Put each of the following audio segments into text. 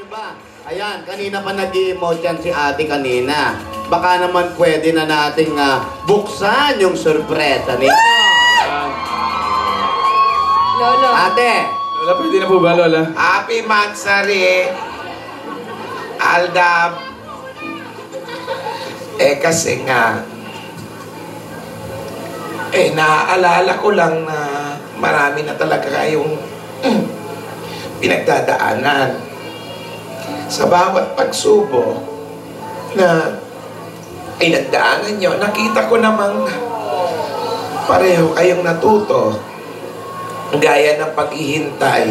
ba? Ayan, kanina pa nag-i-emote yan si ate kanina. Baka naman pwede na nating buksan yung sorpresa ninyo. Lolo. Ate! Lola, pwede na po ba, Lola? Happy Mansari, Aldab. Kasi nga, naaalala ko lang na marami na talaga kayong pinagdadaanan. Sa bawat pagsubok na pinagdaanan nyo, nakita ko namang pareho kayong natuto. Gaya ng paghihintay.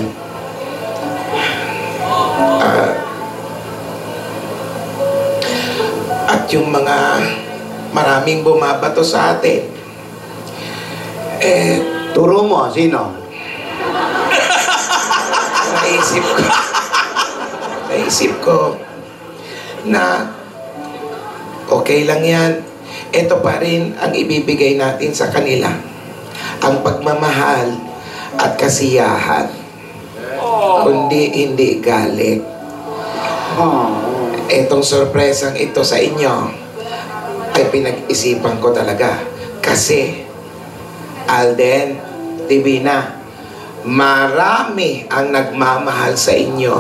At yung mga maraming bumabato sa atin. Turo mo, sino? Naisip ko na okay lang yan. Ito pa rin ang ibibigay natin sa kanila. Ang pagmamahal at kasiyahan. Kundi hindi galit. Etong sorpresang ito sa inyo ay pinag-isipan ko talaga. Kasi Alden, Divina, marami ang nagmamahal sa inyo.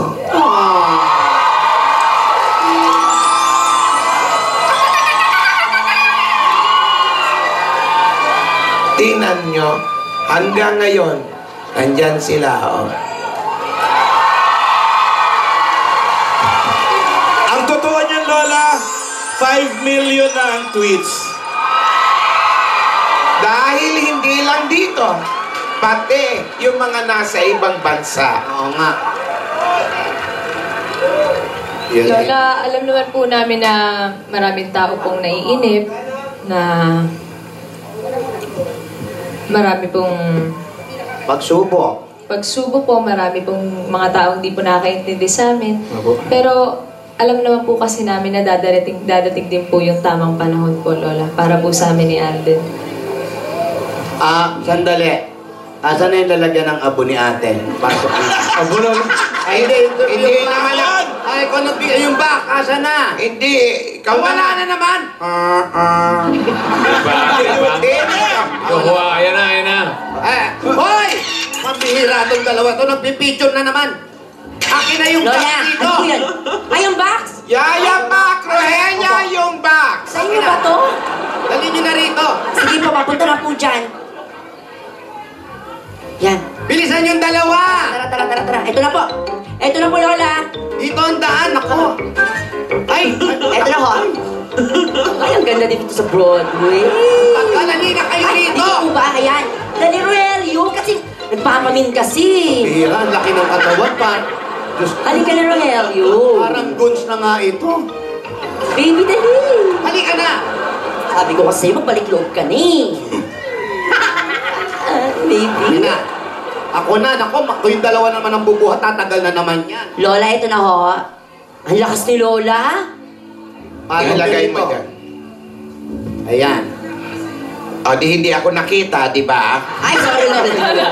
Tingnan nyo, hanggang ngayon, nandyan sila, oh. Ang totoo niyan, Lola, 5 million na ang tweets. Dahil hindi lang dito, pati yung mga nasa ibang bansa. Oo nga. Lola, alam naman po namin na maraming tao pong naiinip, na marami pong pagsubok po, marami pong mga taong di po nakakaintindi sa amin. Pero alam naman po kasi namin na dadating din po yung tamang panahon po, Lola, para po sa amin ni Alden. Sandali. Asan na yung lalagyan ng abo ni ate? Pasok na. Abo, Lola? Ay, hindi yung naman. Ay, kung nagbigay yung back, asan na? Hindi, ikaw Wala na naman. Ayan na. Hoy! Mabihira itong dalawa to. Nagpipicture na naman. Akin na yung Lola, back dito. ano po yan? Ay, yung box? Yaya Pak, Rohenya yung box. Sa inyo ba to? Dali nyo na rito. Sige po, papunta na po dyan. Yan. Bilisan yung dalawa. Tara. Ito na po. Ito na po, Lola. Dito ang daan. Ako. Ay, Ito na ho. Ay, ang ganda dito sa Broadway. pagkalali na kayo Ay, rito. dito po ba? Ayan. Dali, Rogelio. Kasi, nagpapamin kasi. Bihira, ang laki ng katawan pa. Diyos ko. Halika na, Rogelio. Parang guns na nga ito. Baby, dali. Halika na. Sabi ko kasi, magbalik loob ka ni. Baby. Na. Ako na, nako, yung dalawa naman ang bubuhat, tatagal na naman yan. Lola, ito na ho. Ang lakas ni Lola. Parang Ilagay ganito. mo dyan. Ayan. O, di hindi ako nakita, di ba? Ay, sorry, Lola.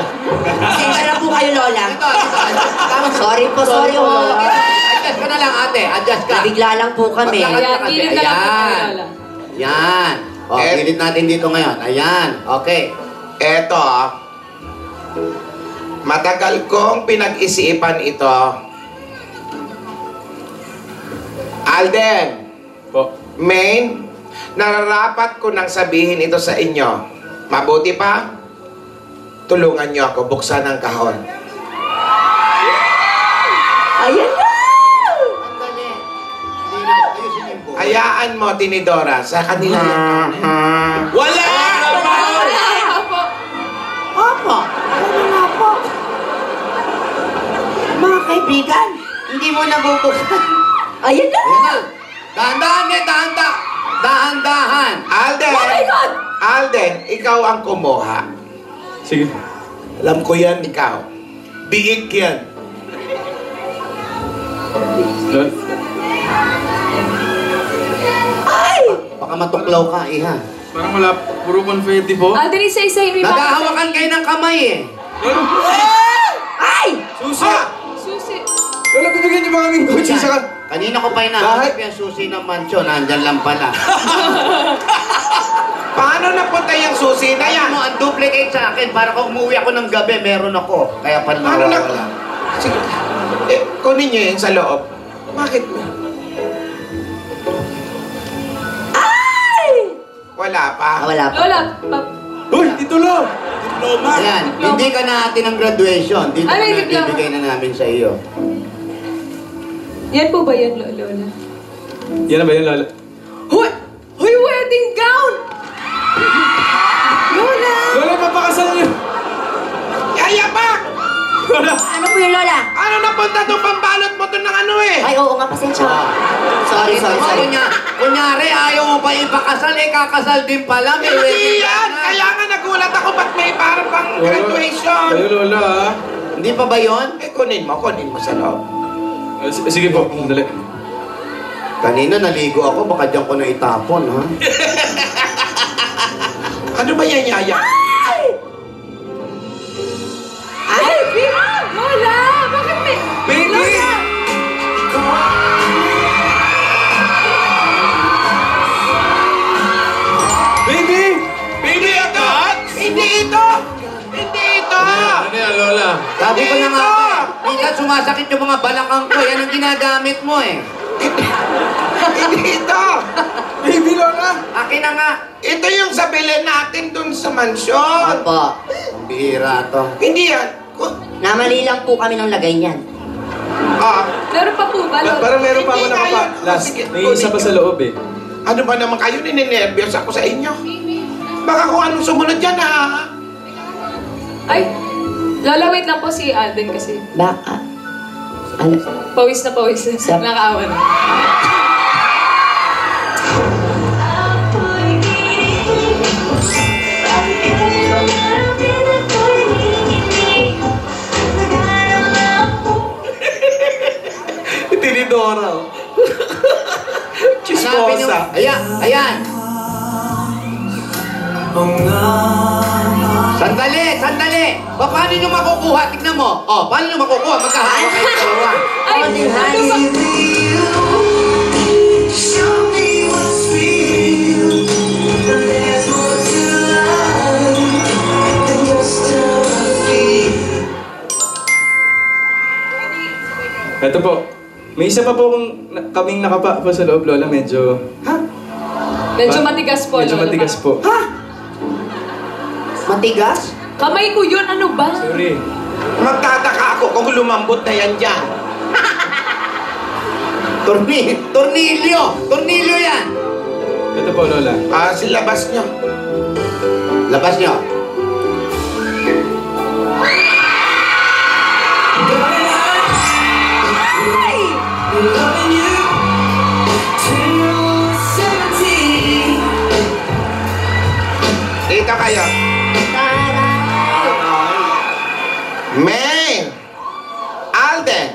Pasensya na po kayo, Lola. Ito. Tama. Sorry po, sorry ho. Adjust ka na lang, ate. Adjust ka. Nabigla lang po kami. Maglalakad ka kasi. Gilid na lang po tayo, Ayan. Lola. Yan. O, gilid natin dito ngayon. Ayan. Okay. Eto, matagal kong pinag-isipan ito. Alden, Po. Maine, nararapat ko nang sabihin ito sa inyo. Mabuti pa, tulungan niyo ako buksan ang kahon. Ayan na! Sandali. Hindi na. Ayusin yung buhay. Hayaan mo, Tinidora, sa kanila yan. Wala! Opo, ano nga po? Mga kaibigan, Hindi mo nabubuksan. ayan na! Ayan na. Dahan-dahan eh, dahan-dahan. Alden, Oh my God! Alden, ikaw ang kumuha. Sige. Alam ko yan, ikaw. Biik yan. Lola. Ay! Baka matuklaw ka, iha. Parang wala, puro confetti po. Alden, isa-isa may Naghahawakan kayo ng kamay eh. Ay! Susi! Susi. Lola, bibigyan bibigyan niyo ba kaming kotse Yan. sa... Kanina ko pa hinahanap yung susi ng mansyon. Nandyan lang pala. Paano napunta yung susi na yan? Ano, ang duplicate sa akin. Para kung umuwi ako ng gabi, meron ako. Kaya pala Paano na... nawawala. Sige. Kunin niyo yun sa loob. Bakit? Wala pa. Wala pa. Lola, Uy, titulo! Diploma. Ayan, hindi ka natin ng graduation. Dito Ay, may na diploma. bibigay na namin sa iyo. yan po ba yan, Lola? Yan na ba yun, Lola? Hoy! Hoy, wedding gown! Lola! Lola, papakasal niyo! Yaya pa! Ano po yun, Lola? Ano napunta itong pambalot mo ito ng ano eh? Ay, oo nga, pasensya. Sorry. Kunyari, ayaw mo pa ipakasal, kakasal din pala. May Hindi wedding yan! na. Kaya nga nagulat ako ba't may parang pang graduation? Kayo, Lola, ha? Hindi pa ba yun? Kunin mo sa loob. Sige po, dali. Kanina naligo ako, baka diyan ko na itapon, ha? Ano ba yan, Yaya? Ay, Lola! Bakit may... Baby! Baby! Hindi ito! Hindi ito! Hindi ito! Ano yan, Lola? Sabi ko na nga Ito! ba, minsan sumasakit yung mga balakang ko, yan ang ginagamit mo eh. Hindi ito! Baby, Lola! Akin na nga. Ito yung sa bilhin natin dun sa mansyon. Opo. Ang bihira to. Hindi yan. Namali lang po kami ng lagay niyan. Meron pa po ba, Lola? Parang meron pa ako Hindi nga nakapa... yun. Last, Sige, may isa pa sa loob eh. Ano ba naman kayo? Ninenervyos ako sa inyo. Baka kung anong sumunod dyan ha. Ay, Lola, wait lang po si Alden kasi. Baka. Ano? Pawis na. Sa- Nakaawa na. Tinidora. Hanapin yung... Ayan. Sandali. Paano nyo makukuha? Tignan mo. Paano nyo makukuha? Magkahawak kayo sa dalawa. Ay, ano ba? Ito po. May isa pa po kaming nakapa po sa loob, Lola. Medyo... Medyo matigas po, Medyo Lola. matigas po. Matigas? Kamay ko yun, ano ba? Sorry. Magtataka ako kung lumambot na yan dyan. Tornilyo yan. Ito po, Lola. Silabas nyo. Labas nyo. Dito kayo. May! Alden!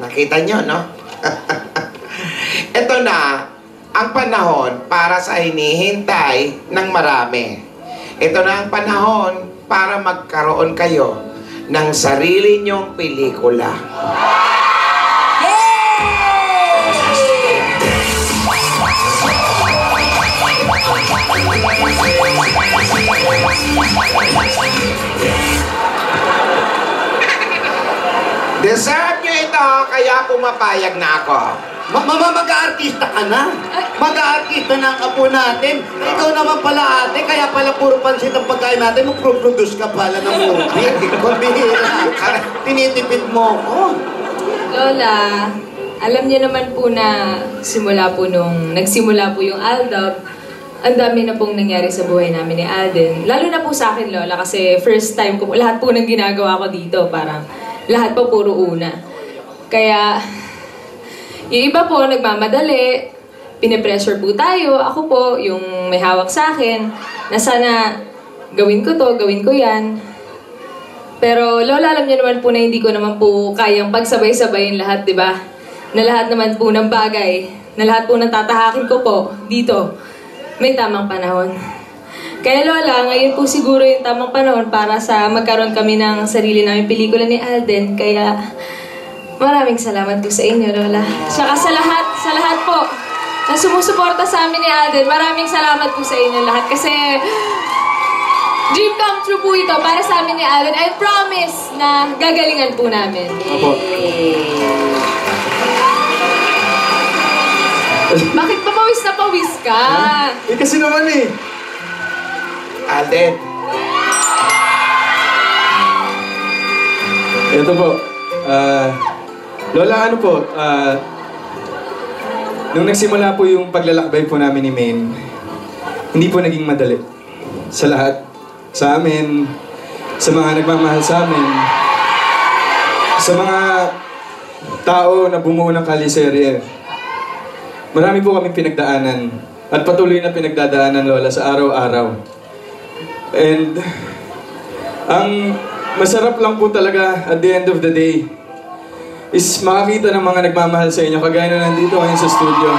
Nakita nyo, no? Ito na ang panahon para sa hinihintay ng marami. Ito na ang panahon para magkaroon kayo ng sarili nyong pelikula. Deserve nyo ito, kaya pumapayag na ako. Mag-aartista ka na. Mag-aartista na ang apo natin. Ikaw naman pala ate, kaya pala puro pansit ang pagkain natin. Mag-produce ka pala ng movie. Kumbihira. Tinitipid mo ko. Lola, alam niyo naman po na nagsimula po yung Aldab, ang dami na pong nangyari sa buhay namin ni Alden. Lalo na po sa akin, Lola, kasi first time ko, lahat po ng ginagawa ko dito, parang lahat po puro una. Kaya, yung iba po nagmamadali, pinipressure po tayo. Ako po, yung may hawak sa akin, na sana gawin ko to, gawin ko yan. Pero Lola, alam niyo naman po na hindi ko naman po kayang pagsabay-sabayin lahat, di ba? Na lahat naman po ng bagay, na lahat po ng tatahakin ko po dito, may tamang panahon. Kaya Lola, ngayon po siguro yung tamang panahon para sa magkaroon kami ng sarili namin pelikula ni Alden. Kaya Maraming salamat po sa inyo, Lola. Saka sa lahat po na sumusuporta sa amin ni Alden. Maraming salamat po sa inyo lahat kasi dream come true po ito para sa amin ni Alden. I promise na gagalingan po namin. Opo. Bakit pa pawis na pawis ka? Eh kasi naman eh. Alden, Ito po. Lola, ano po? Nung nagsimula po yung paglalakbay po namin ni Maine, hindi po naging madali. Sa lahat. Sa amin, sa mga nagmamahal sa amin, sa mga tao na bumuo ng kaliserye. Marami po kami pinagdaanan at patuloy na pinagdadaanan, Lola, sa araw-araw. And ang masarap lang po talaga at the end of the day is makakita ng mga nagmamahal sa inyo kagaya na nandito ngayon sa studio.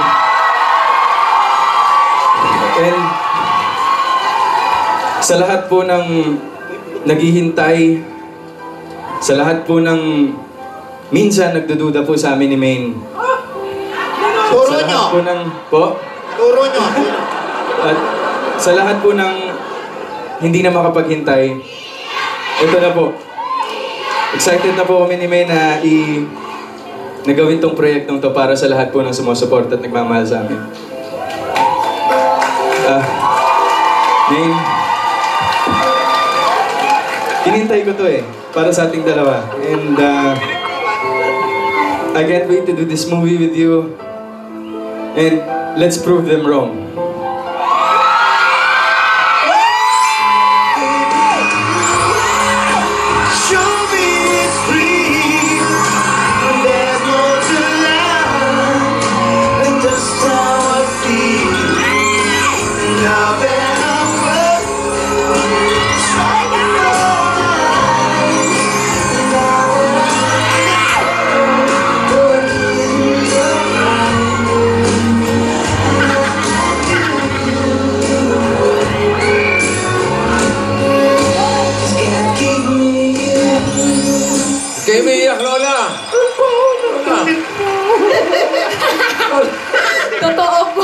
And sa lahat po ng naghihintay, sa lahat po ng minsan nagdududa po sa amin ni Maine. Turo Sa lahat nyo. po ng... Po? Turo nyo. At sa lahat po ng hindi na makapaghintay, ito na po. Excited na po kami ni May na nagawin tong proyektong to para sa lahat po ng sumusuporta at nagmamahal sa amin. May, hinintay ko to eh, para sa ating dalawa. And I can't wait to do this movie with you. And let's prove them wrong. Kayo may iyak, Lola! Totoo po.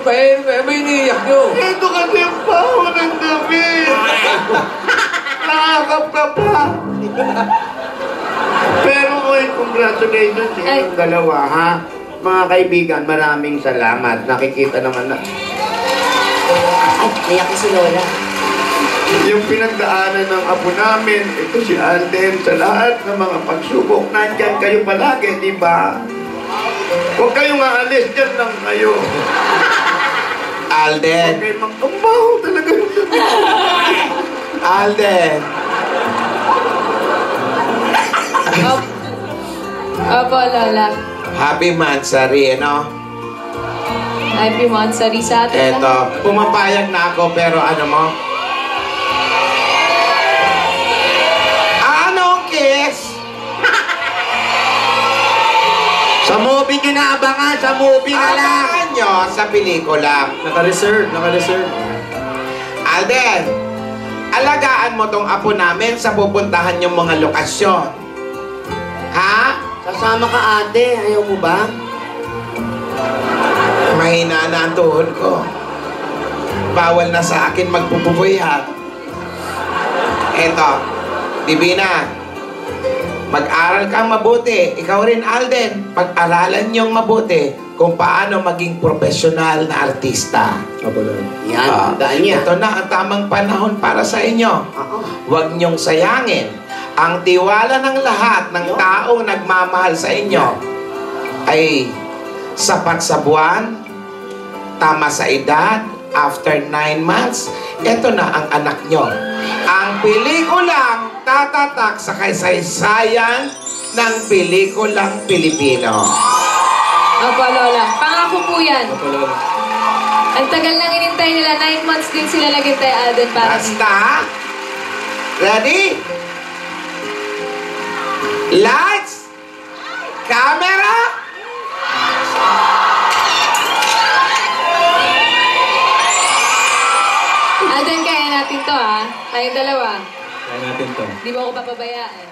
May iniiyak nyo? Ito kasi yung baho ng gabi. Nakakap ka pa. Pero oy, congratulations sa inyong dalawa, ha? Mga kaibigan, maraming salamat. Nakikita naman na Ay, naiyak si Lola. yung pinagdaanan ng apo namin, ito si Alden, sa lahat ng mga pagsubok, nandyan kayo palagi, di ba? Huwag kayong aalis, dyan lang kayo. Alden, Okay, magkambaho talaga yung gabi. Alden. Opo, Lola. Happy Mansari, ano? Happy Mansari sa atin. Eto, pumapayag na ako pero ano mo? Anong kiss? Sa movie nyo na abangan, sa movie na lang. Abangan nyo sa pelikula. Naka-reserve. Alden, alagaan mo tong apo namin sa pupuntahan yung mga lokasyon. Ha? Sasama ka ate, ayaw mo ba? Mahina na ang tuhod ko. Bawal na sa akin magpupupuyat. Eto, Divina, mag-aral kang mabuti. Ikaw rin, Alden. Pag-aralan niyong mabuti kung paano maging profesional na artista. Opo, Lola. Yan, tandaan niya. Ito na ang tamang panahon para sa inyo. Huwag niyong sayangin ang tiwala ng lahat ng taong nagmamahal sa inyo ay sapat sa buwan, tama sa edad, after 9 months, ito na ang anak nyo. Ang pelikulang tatatak sa kasaysayan ng pelikulang Pilipino. Opo, Lola. Pangako po yan. Opo, Lola. Ang tagal nang inintay nila. 9 months din sila naghintay, Alden, para dito. Basta, ready? Lights, camera, Alden, kaya natin to, ha? Tayong dalawa. Kaya natin to. Di mo ako papabayaan.